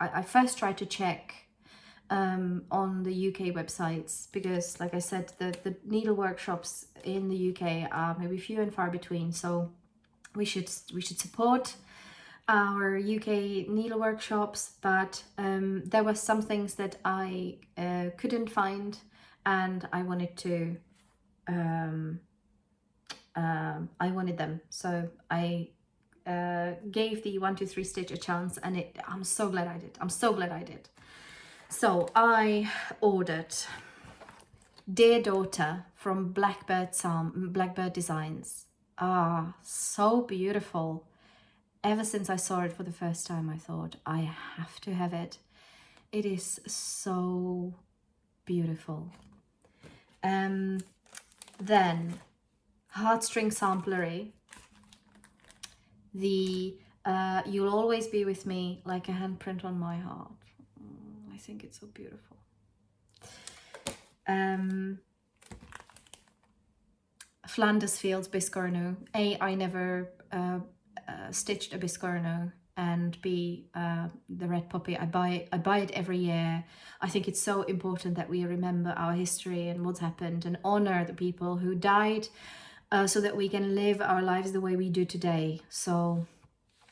I first try to check on the UK websites, because like I said, the needlework shops in the UK are maybe few and far between, so we should support our UK needlework shops. But there were some things that I couldn't find, and I wanted to I wanted them, so I gave the 1, 2, 3 Stitch a chance, and I'm so glad I did. So I ordered Dear Daughter from Blackbird Designs. Ah, so beautiful. Ever since I saw it for the first time, I thought I have to have it. It is so beautiful. Then Heartstring Samplery. The You'll Always Be With Me Like a Handprint on My Heart. I think it's so beautiful. Flanders Fields Biscorno. I never stitched a Biscorno, and B, the red poppy. I buy it every year. I think it's so important that we remember our history and what's happened, and honor the people who died, so that we can live our lives the way we do today. So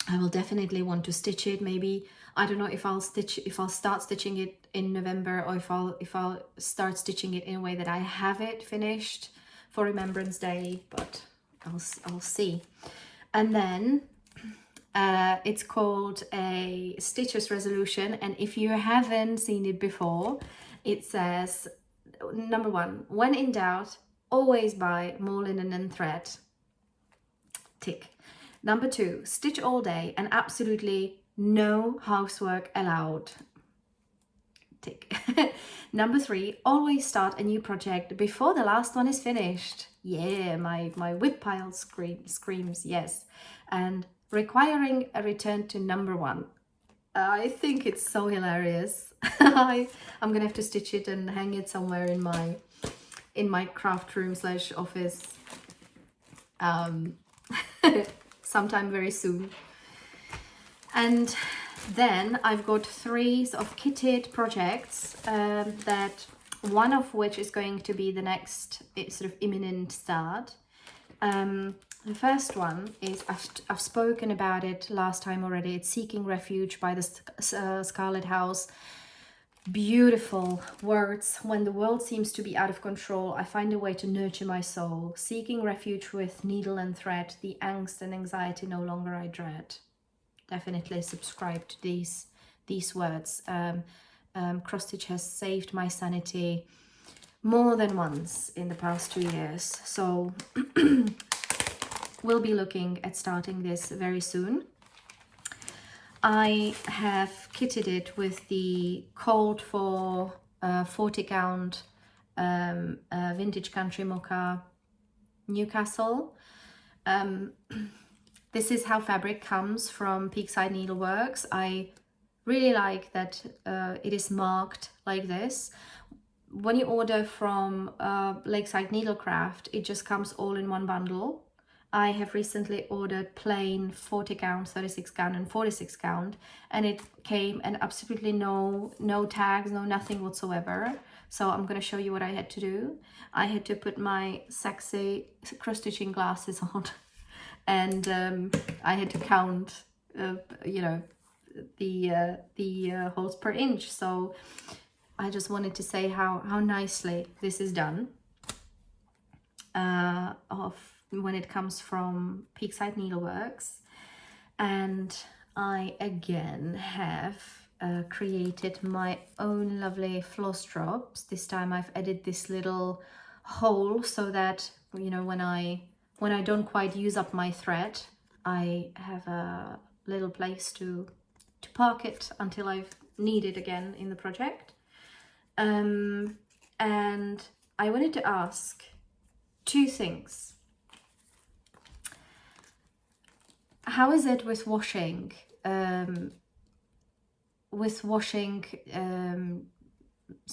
I will definitely want to stitch it. Maybe, I don't know if I'll start stitching it in November, or if I'll start stitching it in a way that I have it finished for Remembrance Day, but I'll see. And then it's called a Stitcher's Resolution, and if you haven't seen it before, it says, number 1, when in doubt, always buy more linen and thread. Tick. Number 2, stitch all day and absolutely no housework allowed. Tick. Number 3, always start a new project before the last one is finished. Yeah, my WIP pile screams yes. And requiring a return to number 1. I think it's so hilarious. I'm gonna have to stitch it and hang it somewhere in my craft room / office sometime very soon. And then I've got 3 sort of kitted projects that one of which is going to be the next sort of imminent start. The first one is, I've spoken about it last time already. It's Seeking Refuge by the Scarlet House. Beautiful words. When the world seems to be out of control, I find a way to nurture my soul. Seeking refuge with needle and thread, the angst and anxiety no longer I dread. Definitely subscribe to these words. Cross stitch has saved my sanity more than once in the past 2 years. So we'll be looking at starting this very soon. I have kitted it with the called for 40 count vintage country mocha Newcastle. This is how fabric comes from Peakside Needleworks. I really like that it is marked like this. When you order from Lakeside Needlecraft, it just comes all in one bundle. I have recently ordered plain 40 count, 36 count and 46 count, and it came and absolutely no tags, no nothing whatsoever. So I'm going to show you what I had to do. I had to put my sexy cross stitching glasses on and I had to count you know, the holes per inch. So I just wanted to say how nicely this is done when it comes from Peakside Needleworks. And I again have created my own lovely floss drops. This time I've added this little hole so that, you know, when I don't quite use up my thread, I have a little place to park it until I've need it again in the project. And I wanted to ask two things. How is it with washing? Sort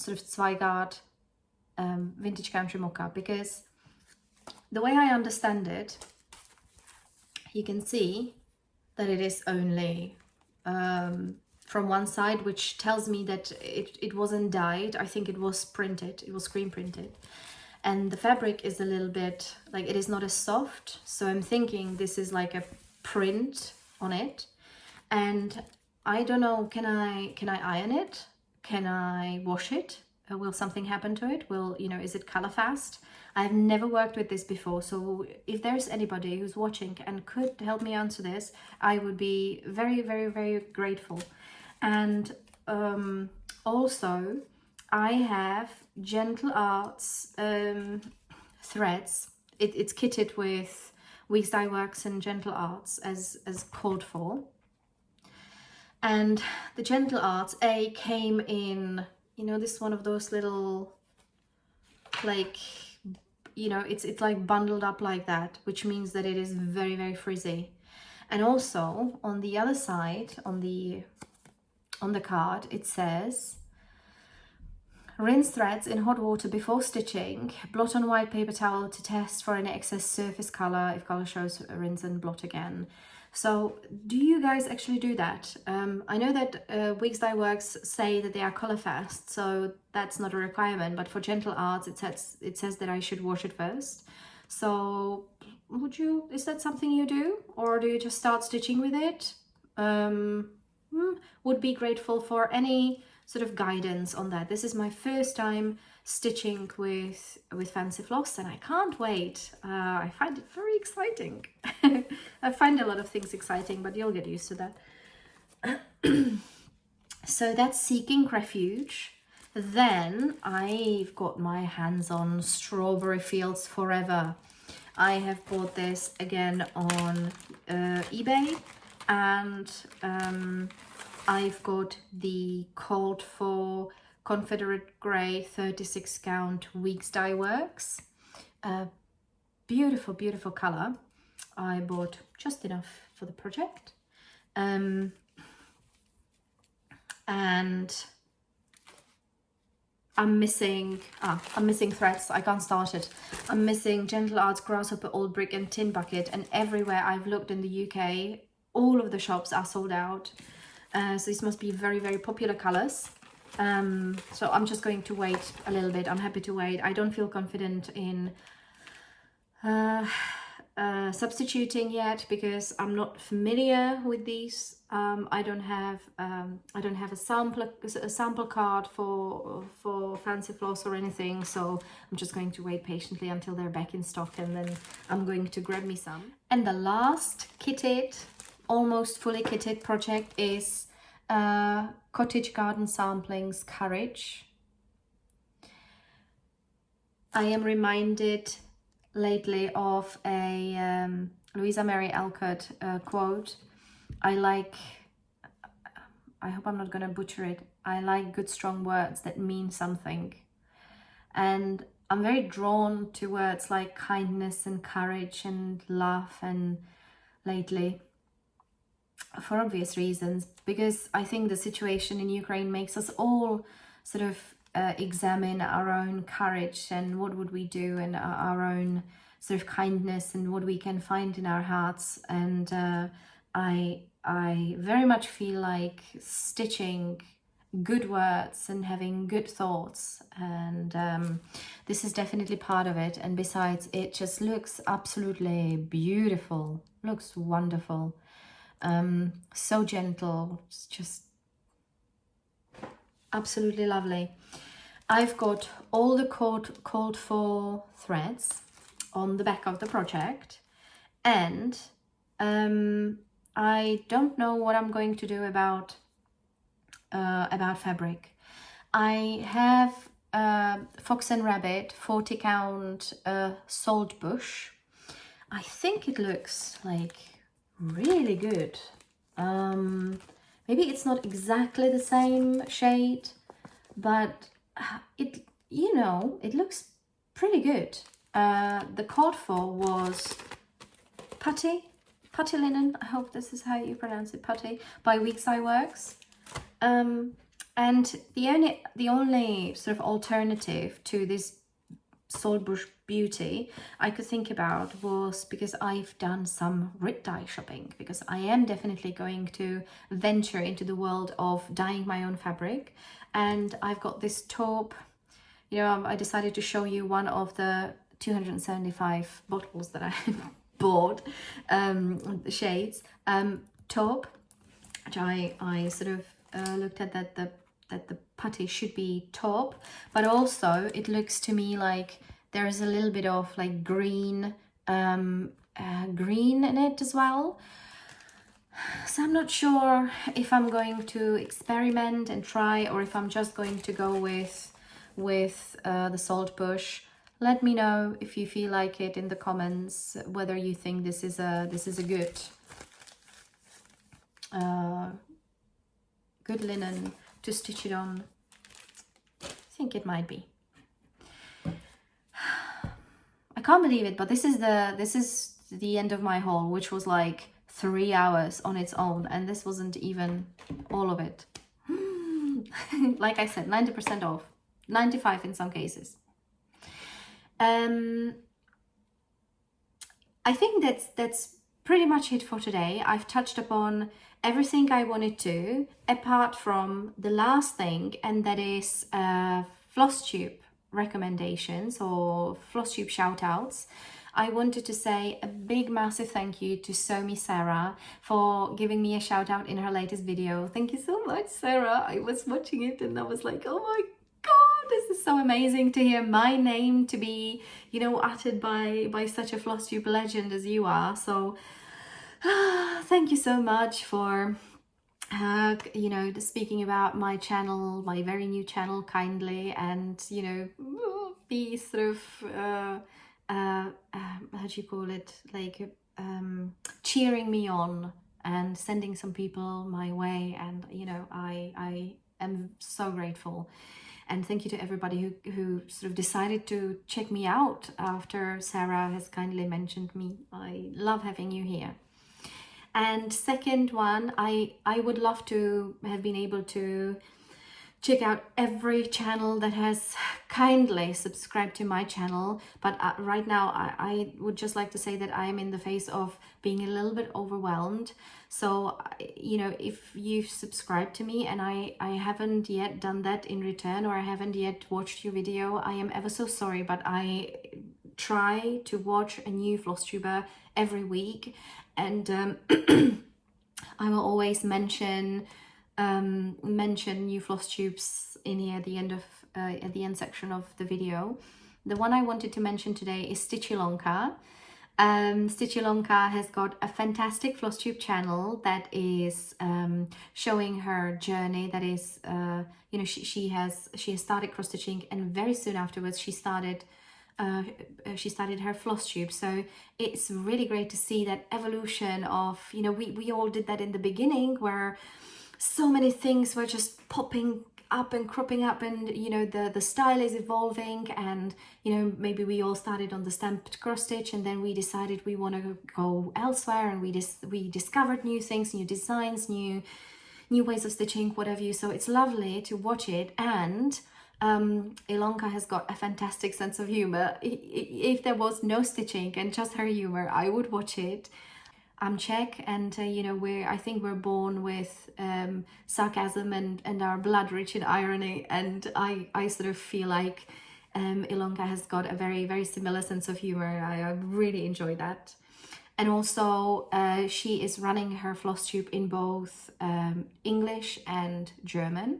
of Zweigart vintage country mocha, because the way I understand it, you can see that it is only from one side, which tells me that it wasn't dyed. I think it was printed, it was screen printed. And the fabric is a little bit, like, it is not as soft. So I'm thinking this is like a print on it. And I don't know, can I iron it? Can I wash it? Will something happen to it? Will, you know, is it color fast? I've never worked with this before. So if there's anybody who's watching and could help me answer this, I would be very, very, very grateful. And also I have Gentle Arts threads. It's kitted with Weeks Dye Works and Gentle Arts as called for. And the Gentle Arts came in, you know, this one of those little, like, you know, it's like bundled up like that, which means that it is very, very frizzy. And also on the other side, on the card, it says, rinse threads in hot water before stitching, blot on white paper towel to test for any excess surface color. If color shows, rinse and blot again. So do you guys actually do that? I know that Weeks Dye Works say that they are color fast, so that's not a requirement, but for Gentle Arts it says that I should wash it first. So is that something you do, or do you just start stitching with it? Would be grateful for any sort of guidance on that. This is my first time stitching with Fancy Floss, and I can't wait. I find it very exciting. I find a lot of things exciting, but you'll get used to that. So that's Seeking Refuge. Then I've got my hands on Strawberry Fields Forever. I have bought this again on eBay, and I've got the called for Confederate Grey 36 count Weeks Dye Works. Beautiful, beautiful color. I bought just enough for the project. And I'm missing threads. I can't start it. I'm missing Gentle Arts, Grasshopper, Old Brick and Tin Bucket, and everywhere I've looked in the UK, all of the shops are sold out. So these must be very, very popular colors. So I'm just going to wait a little bit. I'm happy to wait. I don't feel confident in substituting yet because I'm not familiar with these. I don't have a sample card for Fancy Floss or anything, so I'm just going to wait patiently until they're back in stock, and then I'm going to grab me some. And the last kitted, almost fully kitted project is Cottage Garden Samplings Courage. I am reminded lately of a Louisa Mary Alcott quote. I hope I'm not going to butcher it. I like good strong words that mean something. And I'm very drawn to words like kindness and courage and love, and lately, for obvious reasons, because I think the situation in Ukraine makes us all sort of examine our own courage and what would we do, and our own sort of kindness and what we can find in our hearts. And I very much feel like stitching good words and having good thoughts, and this is definitely part of it. And besides, it just looks absolutely beautiful, looks wonderful, so gentle, it's just absolutely lovely. I've got all the called for threads on the back of the project, and I don't know what I'm going to do about fabric. I have Fox and Rabbit 40 count salt bush. I think it looks like really good. Maybe it's not exactly the same shade, but it, you know, it looks pretty good. The called for was putty linen. I hope this is how you pronounce it, putty, by Weeks Eye Works. And the only sort of alternative to this Saltbush Beauty I could think about was, because I've done some RIP dye shopping, because I am definitely going to venture into the world of dyeing my own fabric. And I've got this taupe, you know, I decided to show you one of the 275 bottles that I bought, shades, taupe, which I sort of looked at that the putty should be taupe, but also it looks to me like there's a little bit of like green in it as well. So I'm not sure if I'm going to experiment and try, or if I'm just going to go with the salt bush. Let me know if you feel like it in the comments, whether you think this is a good linen to stitch it on. I think it might be. I can't believe it, but this is the end of my haul, which was like 3 hours on its own, and this wasn't even all of it. Like I said, 90% off, 95 in some cases. I think that's pretty much it for today. I've touched upon everything I wanted to, apart from the last thing, and that is Flosstube recommendations or Flosstube shout outs. I wanted to say a big massive thank you to Somi Sarah for giving me a shout out in her latest video. Thank you so much, Sarah. I was watching it and I was like, oh my god, this is so amazing to hear my name to be, you know, uttered by such a Flosstube legend as you are. So thank you so much for you know, speaking about my channel, my very new channel, kindly, and, you know, be sort of how do you call it, like cheering me on and sending some people my way. And, you know, I am so grateful. And thank you to everybody who sort of decided to check me out after Sarah has kindly mentioned me. I love having you here. And second one, I would love to have been able to check out every channel that has kindly subscribed to my channel. But right now I would just like to say that I am in the phase of being a little bit overwhelmed. So you know, if you've subscribed to me and I haven't yet done that in return, or I haven't yet watched your video, I am ever so sorry, but I try to watch a new Flosstuber every week, and I will always mention new Flosstubes in here at the end section of the video. The one I wanted to mention today is Stitchy. Stitchy has got a fantastic Flosstube channel that is showing her journey. That is, you know, she has started cross stitching, and very soon afterwards she started her Flosstube. So it's really great to see that evolution of, you know, we all did that in the beginning, where so many things were just popping up and cropping up, and you know, the style is evolving, and you know, maybe we all started on the stamped cross stitch, and then we decided we want to go elsewhere, and we discovered new things, new designs, new ways of stitching, whatever you. So it's lovely to watch it. And Ilonka has got a fantastic sense of humor. If there was no stitching and just her humor, I would watch it. I'm Czech, and you know, I think we're born with sarcasm and our blood rich in irony, and I sort of feel like Ilonka has got a very, very similar sense of humor. I really enjoy that. And also she is running her Flosstube in both English and German.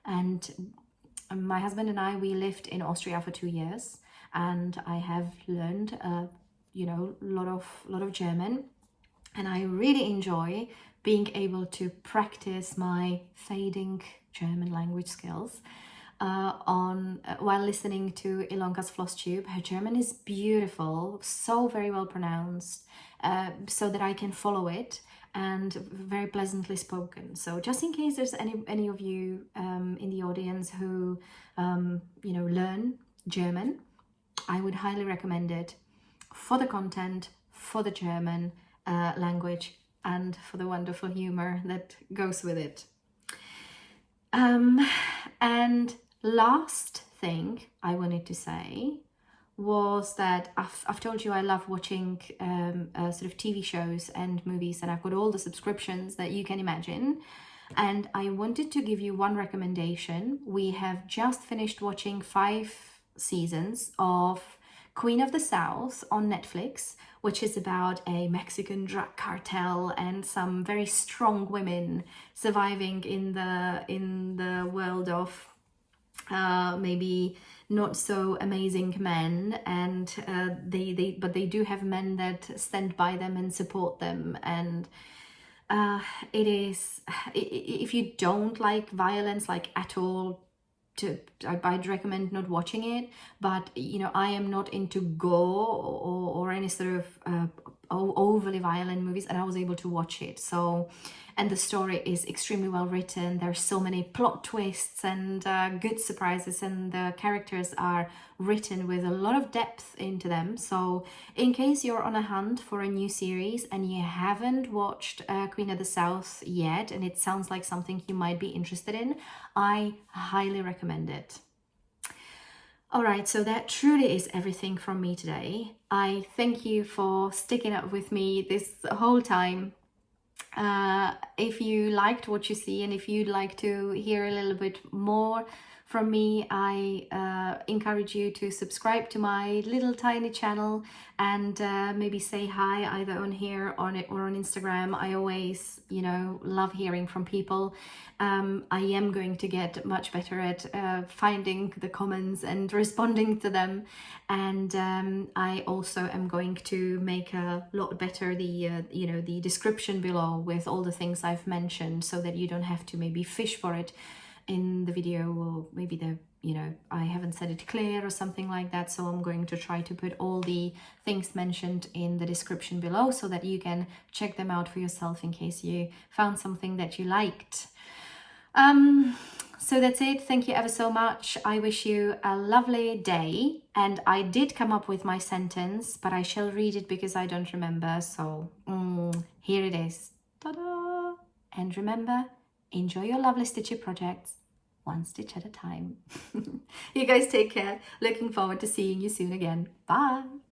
And my husband and I, we lived in Austria for 2 years, and I have learned you know, a lot of German. And I really enjoy being able to practice my fading German language skills while listening to Ilonka's Flosstube. Her German is beautiful, so very well pronounced, so that I can follow it, and very pleasantly spoken. So just in case there's any of you in the audience who you know, learn German, I would highly recommend it for the content, for the German language, and for the wonderful humor that goes with it. And last thing I wanted to say was that I've told you I love watching sort of TV shows and movies, and I've got all the subscriptions that you can imagine. And I wanted to give you one recommendation. We have just finished watching 5 seasons of Queen of the South on Netflix, which is about a Mexican drug cartel and some very strong women surviving in the world of maybe not so amazing men, and but they do have men that stand by them and support them. And it is, if you don't like violence like at all, I'd recommend not watching it. But you know, I am not into gore or any sort of overly violent movies, and I was able to watch it. So, and the story is extremely well written. There's so many plot twists and good surprises, and the characters are written with a lot of depth into them. So in case you're on a hunt for a new series and you haven't watched Queen of the South yet, and it sounds like something you might be interested in, I highly recommend it. All right, so that truly is everything from me today. I thank you for sticking up with me this whole time. If you liked what you see, and if you'd like to hear a little bit more from me, I encourage you to subscribe to my little tiny channel, and maybe say hi either on here or on Instagram. I always, you know, love hearing from people. I am going to get much better at finding the comments and responding to them, and I also am going to make a lot better the you know, the description below with all the things I've mentioned, so that you don't have to maybe fish for it in the video, or maybe you know, I haven't said it clear or something like that. So I'm going to try to put all the things mentioned in the description below, so that you can check them out for yourself in case you found something that you liked. So that's it. Thank you ever so much. I wish you a lovely day. And I did come up with my sentence, but I shall read it because I don't remember. So here it is. Ta-da! And remember, enjoy your lovely Stitchy projects. one stitch at a time. You guys take care. Looking forward to seeing you soon again. Bye.